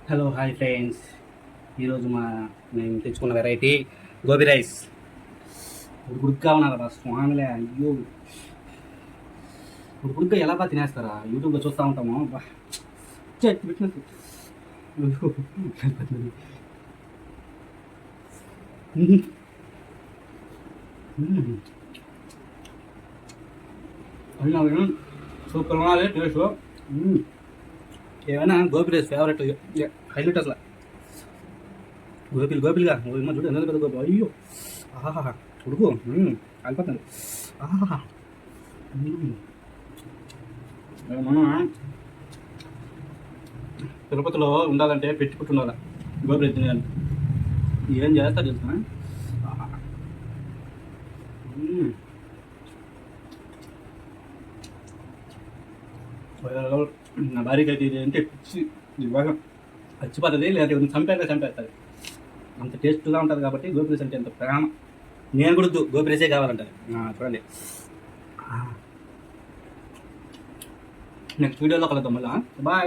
Hello hi friends. ఈరోజు మేము తెచ్చుకున్న వెరైటీ గోబీ రైస్. ఉడుకుడుగ్గా ఉన్నారు బా స్వామిలే. అయ్యో, ఉడుకుడుగ్గా ఎలా బా తినేస్తారా? యూట్యూబ్లో చూస్తూ ఉంటాము. బా పెట్టినట్టు. సూపర్ ఉన్నది టేస్ట్. ఏమైనా గోబీ రైస్ ఫేవరెట్ హైలైట్ అసలు. గోపిలుగా చూడు ఎంత పెద్ద గోపి. అయ్యో, ఆహా ఉడుకు కాలిపోతుంది. ఆహా మనం తిరుపతిలో ఉండాలంటే పెట్టి పుట్టి ఉండాలి గోపి రైస్ తినేయాలి. ఏం చేస్తా తెలుసా? నా భార్యకి అయితే ఇది అంటే పిచ్చి. ఇది బాగా చచ్చిపోతుంది, లేదంటే చంపేస్తుంది. అంత టేస్ట్గా ఉంటుంది కాబట్టి గోబీ రైస్ అంటే ఎంత ప్రేమ. నేను కూడా గోబీ రైసే కావాలంటారు. చూడండి, నెక్స్ట్ వీడియోలో కలుద్దాం మళ్ళీ. బాయ్.